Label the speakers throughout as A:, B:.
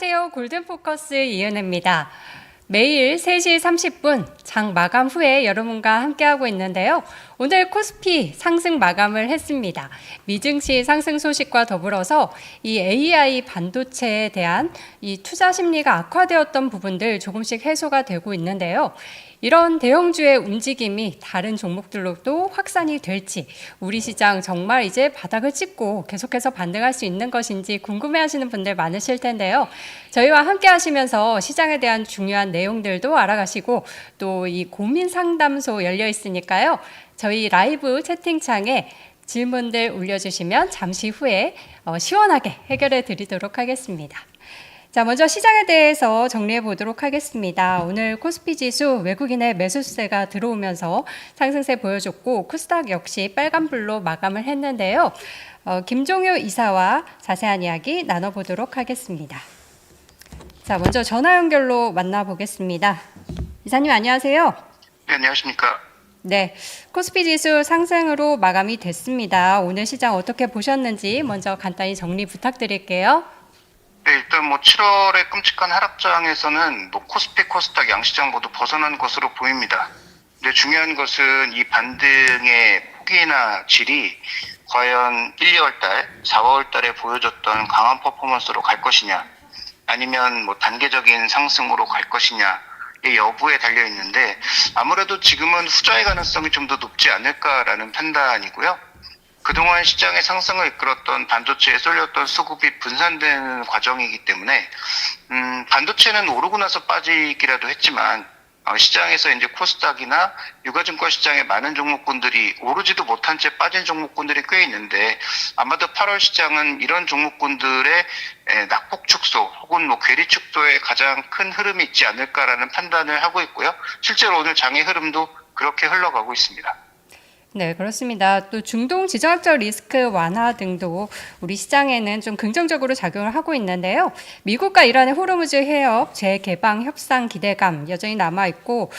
A: 안녕하세요. 골든포커스 이은혜입니다. 매일 3시 30분 장 마감 후에 여러분과 함께하고 있는데요. 오늘 코스피 상승 마감을 했습니다. 미증시 상승 소식과 더불어서 이 AI 반도체에 대한 이 투자 심리가 악화되었던 부분들 조금씩 해소가 되고 있는데요. 이런 대형주의 움직임이 다른 종목들로도 확산이 될지, 우리 시장 정말 이제 바닥을 찍고 계속해서 반등할 수 있는 것인지 궁금해하시는 분들 많으실 텐데요. 저희와 함께 하시면서 시장에 대한 중요한 내용들도 알아가시고 또 이 고민 상담소 열려 있으니까요. 저희 라이브 채팅창에 질문들 올려주시면 잠시 후에 시원하게 해결해 드리도록 하겠습니다. 자, 먼저 시장에 대해서 정리해 보도록 하겠습니다. 오늘 코스피 지수 외국인의 매수세가 들어오면서 상승세 보여줬고 코스닥 역시 빨간불로 마감을 했는데요. 김종효 이사와 자세한 이야기 나눠보도록 하겠습니다. 자, 먼저 전화 연결로 만나보겠습니다. 이사님 안녕하세요.
B: 네, 안녕하십니까.
A: 네, 코스피 지수 상승으로 마감이 됐습니다. 오늘 시장 어떻게 보셨는지 먼저 간단히 정리 부탁드릴게요.
B: 네, 일단 7월의 끔찍한 하락장에서는 코스피, 코스닥 양시장 모두 벗어난 것으로 보입니다. 근데 중요한 것은 이 반등의 폭이나 질이 과연 1, 2월달, 4, 5월달에 보여줬던 강한 퍼포먼스로 갈 것이냐, 아니면 단계적인 상승으로 갈 것이냐의 여부에 달려 있는데 아무래도 지금은 후자의 가능성이 좀 더 높지 않을까라는 판단이고요. 그동안 시장의 상승을 이끌었던 반도체에 쏠렸던 수급이 분산되는 과정이기 때문에 반도체는 오르고 나서 빠지기라도 했지만 시장에서 이제 코스닥이나 유가증권 시장의 많은 종목군들이 오르지도 못한 채 빠진 종목군들이 꽤 있는데 아마도 8월 시장은 이런 종목군들의 낙폭 축소 혹은 괴리 축소에 가장 큰 흐름이 있지 않을까라는 판단을 하고 있고요. 실제로 오늘 장의 흐름도 그렇게 흘러가고 있습니다.
A: 네, 그렇습니다. 또 중동 지정학적 리스크 완화 등도 우리 시장에는 좀 긍정적으로 작용을 하고 있는데요. 미국과 이란의 호르무즈 해협 재개방 협상 기대감 여전히 남아있고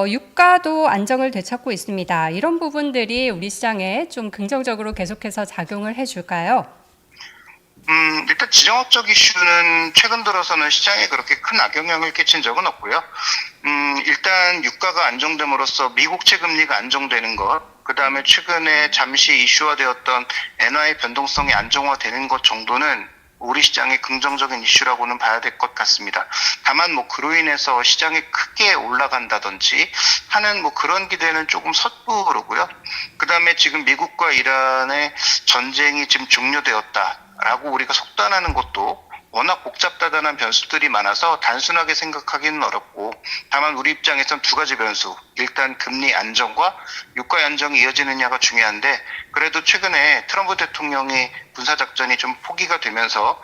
A: 유가도 안정을 되찾고 있습니다. 이런 부분들이 우리 시장에 좀 긍정적으로 계속해서 작용을 해줄까요?
B: 일단 지정학적 이슈는 최근 들어서는 시장에 그렇게 큰 악영향을 끼친 적은 없고요. 일단 유가가 안정됨으로써 미국채 금리가 안정되는 것, 그 다음에 최근에 잠시 이슈화되었던 엔화의 변동성이 안정화되는 것 정도는 우리 시장의 긍정적인 이슈라고는 봐야 될 것 같습니다. 다만 그로 인해서 시장이 크게 올라간다든지 하는 그런 기대는 조금 섣부르고요. 그 다음에 지금 미국과 이란의 전쟁이 지금 종료되었다라고 우리가 속단하는 것도 워낙 복잡다단한 변수들이 많아서 단순하게 생각하기는 어렵고, 다만 우리 입장에선 두 가지 변수, 일단 금리 안정과 유가 안정이 이어지느냐가 중요한데, 그래도 최근에 트럼프 대통령의 군사작전이 좀 포기가 되면서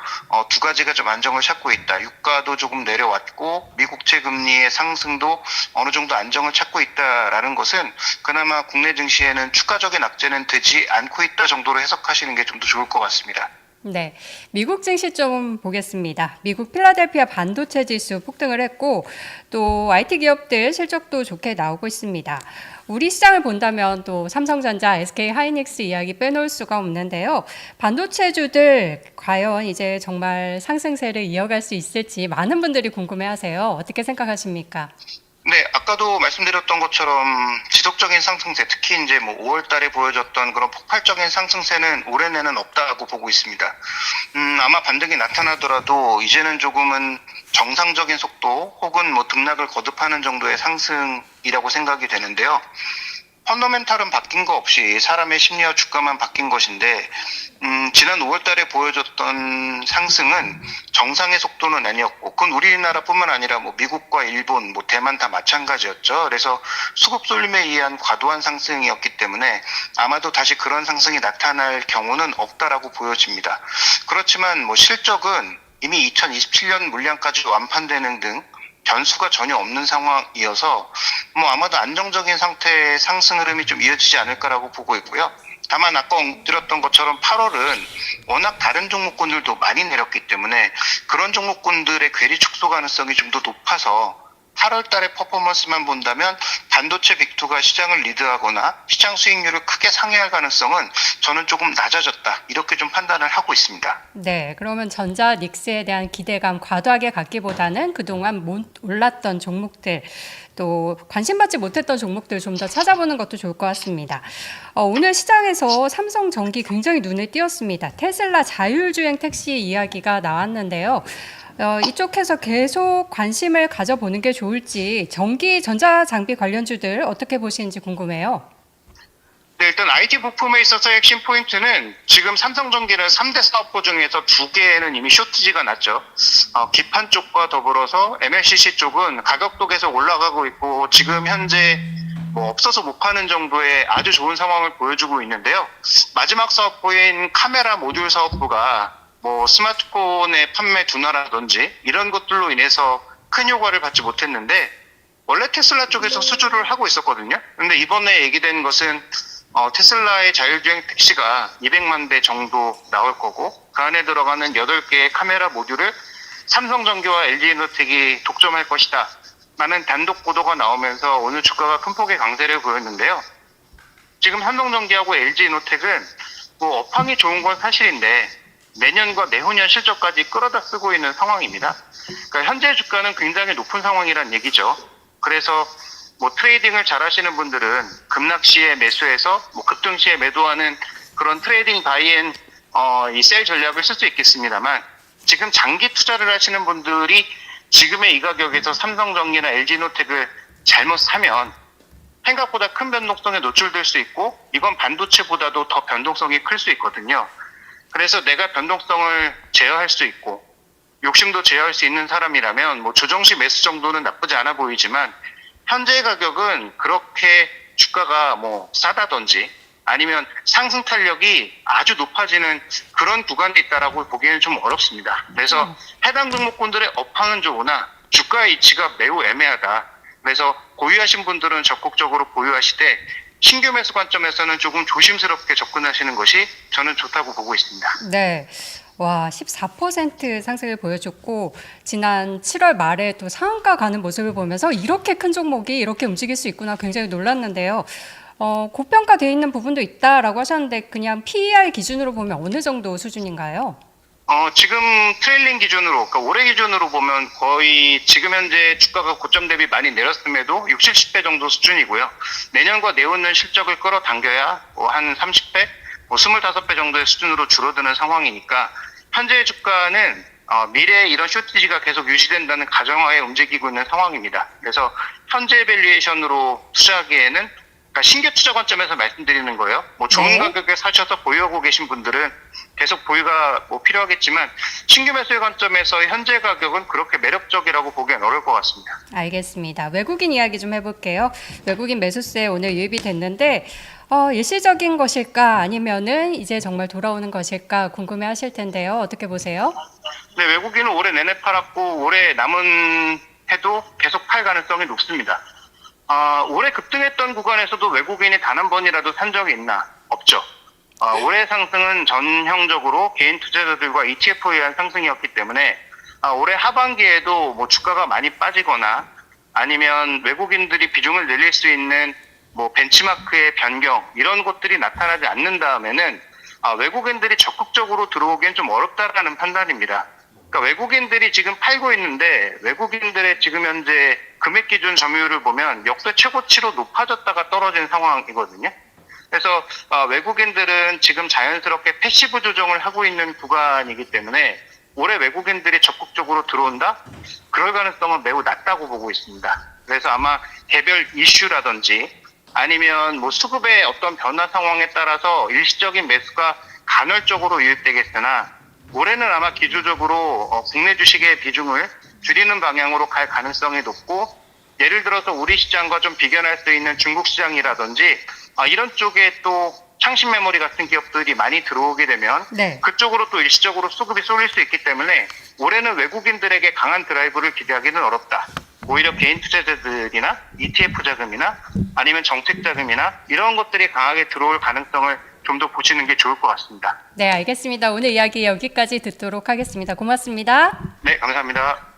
B: 두 가지가 좀 안정을 찾고 있다. 유가도 조금 내려왔고 미국채 금리의 상승도 어느 정도 안정을 찾고 있다라는 것은 그나마 국내 증시에는 추가적인 악재는 되지 않고 있다 정도로 해석하시는 게 좀 더 좋을 것 같습니다.
A: 네, 미국 증시 좀 보겠습니다. 미국 필라델피아 반도체 지수 폭등을 했고 또 IT 기업들 실적도 좋게 나오고 있습니다. 우리 시장을 본다면 또 삼성전자, SK 하이닉스 이야기 빼놓을 수가 없는데요. 반도체주들 과연 이제 정말 상승세를 이어갈 수 있을지 많은 분들이 궁금해하세요. 어떻게 생각하십니까?
B: 네, 아까도 말씀드렸던 것처럼 지속적인 상승세, 특히 이제 5월 달에 보여줬던 그런 폭발적인 상승세는 올해 내는 없다고 보고 있습니다. 아마 반등이 나타나더라도 이제는 조금은 정상적인 속도 혹은 등락을 거듭하는 정도의 상승이라고 생각이 되는데요. 펀더멘탈은 바뀐 거 없이 사람의 심리와 주가만 바뀐 것인데 지난 5월 달에 보여줬던 상승은 정상의 속도는 아니었고, 그건 우리나라뿐만 아니라 미국과 일본, 대만 다 마찬가지였죠. 그래서 수급 쏠림에 의한 과도한 상승이었기 때문에 아마도 다시 그런 상승이 나타날 경우는 없다라고 보여집니다. 그렇지만 실적은 이미 2027년 물량까지 완판되는 등 변수가 전혀 없는 상황이어서 아마도 안정적인 상태의 상승 흐름이 좀 이어지지 않을까라고 보고 있고요. 다만 아까 얹드렸던 것처럼 8월은 워낙 다른 종목군들도 많이 내렸기 때문에 그런 종목군들의 괴리 축소 가능성이 좀 더 높아서 8월 달의 퍼포먼스만 본다면 반도체 빅2가 시장을 리드하거나 시장 수익률을 크게 상회할 가능성은 저는 조금 낮아졌다. 이렇게 좀 판단을 하고 있습니다.
A: 네, 그러면 전자 닉스에 대한 기대감 과도하게 갖기보다는 그동안 못 올랐던 종목들 또 관심받지 못했던 종목들 좀 더 찾아보는 것도 좋을 것 같습니다. 오늘 시장에서 삼성전기 굉장히 눈에 띄었습니다. 테슬라 자율주행 택시 이야기가 나왔는데요. 이쪽에서 계속 관심을 가져보는 게 좋을지 전기 전자장비 관련주들 어떻게 보시는지 궁금해요.
B: 네, 일단 IT 부품에 있어서 핵심 포인트는 지금 삼성전기는 3대 사업부 중에서 2개는 이미 쇼티지가 났죠. 기판 쪽과 더불어서 MLCC 쪽은 가격도 계속 올라가고 있고 지금 현재 뭐 없어서 못 파는 정도의 아주 좋은 상황을 보여주고 있는데요. 마지막 사업부인 카메라 모듈 사업부가 뭐 스마트폰의 판매 둔화라든지 이런 것들로 인해서 큰 효과를 받지 못했는데 원래 테슬라 쪽에서 수주를 하고 있었거든요. 근데 이번에 얘기된 것은 테슬라의 자율주행 택시가 200만 대 정도 나올 거고 그 안에 들어가는 8개의 카메라 모듈을 삼성전기와 LG에너텍이 독점할 것이다 라는 단독 보도가 나오면서 오늘 주가가 큰 폭의 강세를 보였는데요. 지금 삼성전기하고 LG에너텍은 뭐 업황이 좋은 건 사실인데 내년과 내후년 실적까지 끌어다 쓰고 있는 상황입니다. 그러니까 현재 주가는 굉장히 높은 상황이란 얘기죠. 그래서 뭐 트레이딩을 잘 하시는 분들은 급락 시에 매수해서 뭐 급등 시에 매도하는 그런 트레이딩 바이앤 이 셀 전략을 쓸 수 있겠습니다만 지금 장기 투자를 하시는 분들이 지금의 이 가격에서 삼성전기나 LG노텍을 잘못 사면 생각보다 큰 변동성에 노출될 수 있고 이건 반도체보다도 더 변동성이 클 수 있거든요. 그래서 내가 변동성을 제어할 수 있고 욕심도 제어할 수 있는 사람이라면 뭐 조정시 매수 정도는 나쁘지 않아 보이지만 현재 가격은 그렇게 주가가 뭐 싸다든지 아니면 상승 탄력이 아주 높아지는 그런 구간에 있다라고 보기에는 좀 어렵습니다. 그래서 해당 종목군들의 업황은 좋으나 주가의 위치가 매우 애매하다. 그래서 보유하신 분들은 적극적으로 보유하시되 신규 매수 관점에서는 조금 조심스럽게 접근하시는 것이 저는 좋다고 보고 있습니다.
A: 네. 와, 14% 상승을 보여줬고 지난 7월 말에 또 상한가 가는 모습을 보면서 이렇게 큰 종목이 이렇게 움직일 수 있구나 굉장히 놀랐는데요. 고평가되어 있는 부분도 있다라고 하셨는데 그냥 PER 기준으로 보면 어느 정도 수준인가요?
B: 지금 트레일링 기준으로, 그러니까 올해 기준으로 보면 거의 지금 현재 주가가 고점 대비 많이 내렸음에도 60, 70배 정도 수준이고요. 내년과 내후년 실적을 끌어당겨야 한 30배, 25배 정도의 수준으로 줄어드는 상황이니까 현재 주가는 미래에 이런 쇼티지가 계속 유지된다는 가정하에 움직이고 있는 상황입니다. 그래서 현재 밸류에이션으로 투자하기에는 그러니까 신규 투자 관점에서 말씀드리는 거예요. 뭐 좋은 가격에 사셔서 보유하고 계신 분들은 계속 보유가 뭐 필요하겠지만 신규 매수의 관점에서 현재 가격은 그렇게 매력적이라고 보기엔 어려울 것 같습니다.
A: 알겠습니다. 외국인 이야기 좀 해볼게요. 외국인 매수세 오늘 유입이 됐는데 일시적인 것일까 아니면은 이제 정말 돌아오는 것일까 궁금해하실 텐데요. 어떻게 보세요?
B: 네, 외국인은 올해 내내 팔았고 올해 남은 해도 계속 팔 가능성이 높습니다. 올해 급등했던 구간에서도 외국인이 단 한 번이라도 산 적이 있나? 없죠. 올해 상승은 전형적으로 개인 투자자들과 ETF에 의한 상승이었기 때문에 올해 하반기에도 뭐 주가가 많이 빠지거나 아니면 외국인들이 비중을 늘릴 수 있는 뭐 벤치마크의 변경 이런 것들이 나타나지 않는다면은 외국인들이 적극적으로 들어오기엔 좀 어렵다라는 판단입니다. 그러니까 외국인들이 지금 팔고 있는데 외국인들의 지금 현재 금액 기준 점유율을 보면 역대 최고치로 높아졌다가 떨어진 상황이거든요. 그래서 외국인들은 지금 자연스럽게 패시브 조정을 하고 있는 구간이기 때문에 올해 외국인들이 적극적으로 들어온다? 그럴 가능성은 매우 낮다고 보고 있습니다. 그래서 아마 개별 이슈라든지 아니면 뭐 수급의 어떤 변화 상황에 따라서 일시적인 매수가 간헐적으로 유입되겠으나 올해는 아마 기조적으로 국내 주식의 비중을 줄이는 방향으로 갈 가능성이 높고 예를 들어서 우리 시장과 좀 비견할 수 있는 중국 시장이라든지 이런 쪽에 또 창신 메모리 같은 기업들이 많이 들어오게 되면 그쪽으로 또 일시적으로 수급이 쏠릴 수 있기 때문에 올해는 외국인들에게 강한 드라이브를 기대하기는 어렵다. 오히려 개인 투자자들이나 ETF 자금이나 아니면 정책 자금이나 이런 것들이 강하게 들어올 가능성을 좀 더 보시는 게 좋을 것 같습니다.
A: 네, 알겠습니다. 오늘 이야기 여기까지 듣도록 하겠습니다. 고맙습니다.
B: 네, 감사합니다.